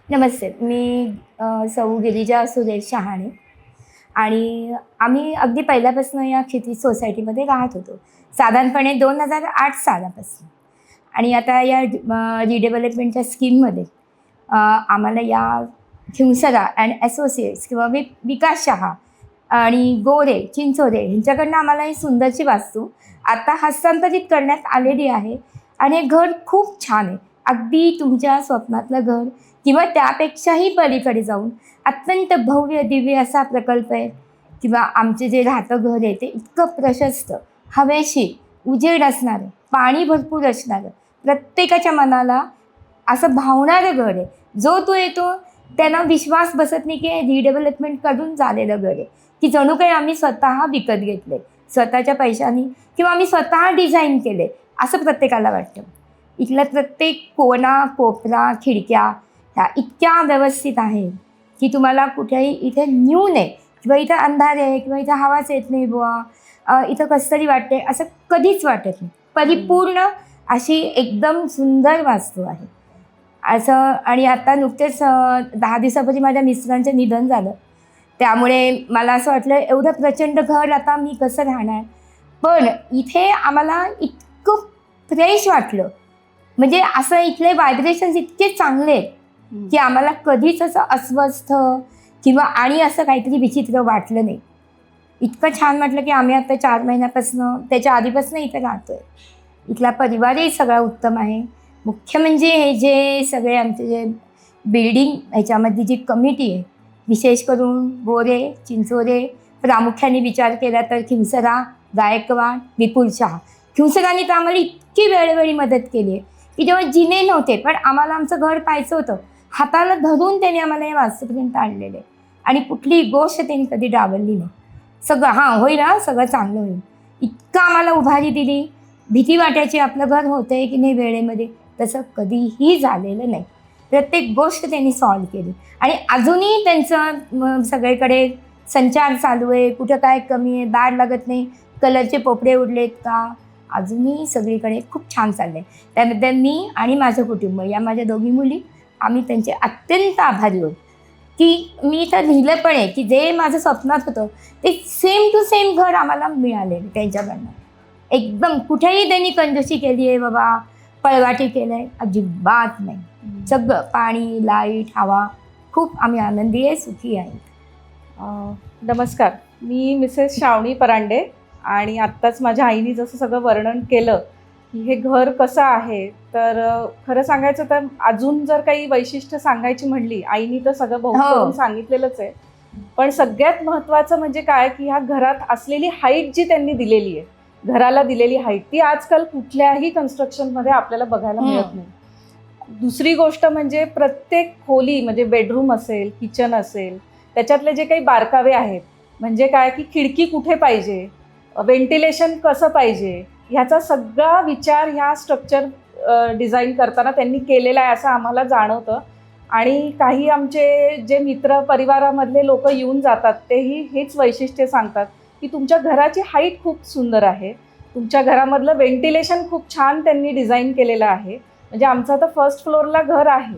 नमस्ते. मी सौ गिरिजा सुरेश शहाणे आणि आम्ही अगदी पहिल्यापासून या क्षितिज सोसायटीमध्ये राहत होतो. साधारणपणे 2008 सालापासून आणि आता या रिडेव्हलपमेंटच्या स्कीममध्ये आम्हाला या खिवसरा अँड असोसिएट्स किंवा विकास शहा आणि गोरे, चिंचोरे ह्यांच्याकडनं आम्हाला ही सुंदरशी वास्तू आता हस्तांतरित करण्यात आलेली आहे आणि हे घर खूप छान आहे. अगदी तुमच्या स्वप्नातलं घर किंवा त्यापेक्षाही पलीकडे जाऊन अत्यंत भव्य दिव्य असा प्रकल्प आहे. किंवा आमचे जे राहतं घर आहे ते इतकं प्रशस्त, हवेशीर, उजेड असणारं, पाणी भरपूर असणारं, प्रत्येकाच्या मनाला असं भावणारं घर आहे. जो तो येतो त्यांना विश्वास बसत नाही की हे रिडेव्हलपमेंट करून झालेलं घर आहे, की जणू काही आम्ही स्वतः विकत घेतले स्वतःच्या पैशानी किंवा आम्ही स्वतः डिझाईन केले असं प्रत्येकाला वाटतं. इथला प्रत्येक कोना, कोपरा, खिडक्या ह्या इतक्या व्यवस्थित आहे की तुम्हाला कुठेही इथे न्यू नाही किंवा इथं अंधार आहे किंवा इथं हवाच येत नाही बुवा, इथं कसं तरी वाटते असं कधीच वाटत नाही. परिपूर्ण अशी एकदम सुंदर वास्तू आहे असं. आणि आता नुकतेच 10 दिवसापूर्वी माझ्या मिस्टरांचं निधन झालं. त्यामुळे मला असं वाटलं एवढं प्रचंड घर आता मी कसं राहणार. पण इथे आम्हाला इतकं फ्रेश वाटलं, म्हणजे असं इथले व्हायब्रेशन्स इतके चांगले आहेत की आम्हाला कधीच असं अस्वस्थ किंवा आणि असं काहीतरी विचित्र वाटलं नाही. इतकं छान वाटलं की आम्ही आता 4 महिन्यापासून त्याच्या आधीपासून इथे राहतोय. इथला परिवारही सगळा उत्तम आहे. मुख्य म्हणजे हे जे सगळे आमचे जे बिल्डिंग ह्याच्यामधली जी कमिटी आहे, विशेष करून गोरे, चिंचोरे, प्रामुख्याने विचार केला तर खिवसरा, गायकवाड, विपुल शहा. खिवसरांनी तर आम्हाला इतकी वेळोवेळी मदत केली आहे की जेव्हा जिने नव्हते पण आम्हाला आमचं घर पाहायचं होतं, हाताला धरून त्यांनी आम्हाला या वास्तूपर्यंत आणलेलं आहे आणि कुठलीही गोष्ट त्यांनी कधी डावलली नाही. सगळं होईल सगळं चांगलं होईल इतकं आम्हाला उभारी दिली. भीती वाटायची आपलं घर होतं आहे की नाही वेळेमध्ये, तसं कधीही झालेलं नाही. प्रत्येक गोष्ट त्यांनी सॉल्व केली आणि अजूनही त्यांचं सगळीकडे संचार चालू आहे. कुठं काय कमी आहे, दाड लागत नाही, कलरचे पोपडे उडलेत का, अजूनही सगळीकडे खूप छान चाललं आहे. त्याबद्दल मी आणि माझं कुटुंब या माझ्या दोघी मुली आम्ही त्यांचे अत्यंत आभारी आहोत. की मी तर लिहिलं पण आहे की जे माझं स्वप्नात होतं ते सेम टू सेम घर आम्हाला मिळालेलं त्यांच्याकडनं. एकदम कुठेही त्यांनी कंजूसी केली आहे बाबा, पळवाटी केलं आहे, अजिबात नाही. सगळं पाणी, लाईट, हवा, खूप आम्ही आनंदी आहे, सुखी आहे. नमस्कार, मी मिसेस श्रावणी परांडे आणि आत्ताच माझ्या आईने जसं सगळं वर्णन केलं की हे घर कसं आहे, तर खरं सांगायचं तर अजून जर काही वैशिष्ट्य सांगायची म्हणली, आईनी तर सगळं बहुत करून सांगितलेलंच आहे. पण सगळ्यात महत्त्वाचं म्हणजे काय की ह्या घरात असलेली हाईट जी त्यांनी दिलेली आहे, घराला दिलेली हाईट, ती आजकाल कुठल्याही कन्स्ट्रक्शनमध्ये आपल्याला बघायला मिळत नाही. दुसरी गोष्ट म्हणजे प्रत्येक खोली म्हणजे बेडरूम असेल, किचन असेल, त्याच्यातले जे काही बारकावे आहेत, म्हणजे काय की खिडकी कुठे पाहिजे, व्हेंटिलेशन कसं पाहिजे, ह्याचा सगळा विचार ह्या स्ट्रक्चर डिझाईन करताना त्यांनी केलेला आहे असं आम्हाला जाणवतं. आणि काही आमचे जे मित्र परिवारामधले लोक येऊन जातात तेही हेच वैशिष्ट्य सांगतात की तुमच्या घराची हाईट खूप सुंदर आहे, तुमच्या घरामधलं व्हेंटिलेशन खूप छान त्यांनी डिझाईन केलेलं आहे. म्हणजे आमचं तर फर्स्ट फ्लोअरला घर आहे,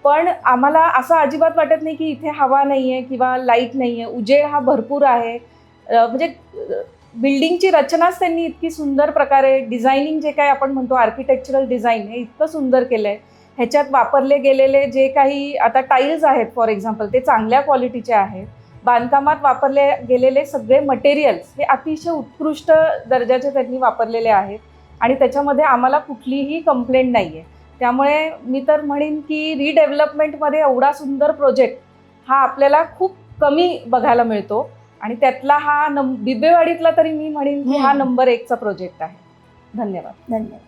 पण आम्हाला असं अजिबात वाटत नाही की इथे हवा नाही आहे किंवा लाईट नाही आहे. उजेड हा भरपूर आहे. म्हणजे बिल्डिंगची रचनाच त्यांनी इतकी सुंदर प्रकारे डिझायनिंग जे काही आपण म्हणतो आर्किटेक्चरल डिझाईन हे इतकं सुंदर केलं आहे. ह्याच्यात वापरले गेलेले जे काही आता टाईल्स आहेत फॉर एक्झाम्पल, ते चांगल्या क्वालिटीचे आहेत. बांधकामात वापरले गेलेले सगळे मटेरियल्स हे अतिशय उत्कृष्ट दर्जाचे त्यांनी वापरलेले आहेत आणि त्याच्यामध्ये आम्हाला कुठलीही कंप्लेंट नाही आहे. त्यामुळे मी तर म्हणेन की रिडेव्हलपमेंटमध्ये एवढा सुंदर प्रोजेक्ट हा आपल्याला खूप कमी बघायला मिळतो आणि त्यातला हा बिबवेवाडीतला तरी मी म्हणेन की हा नंबर 1चा प्रोजेक्ट आहे. धन्यवाद. धन्यवाद.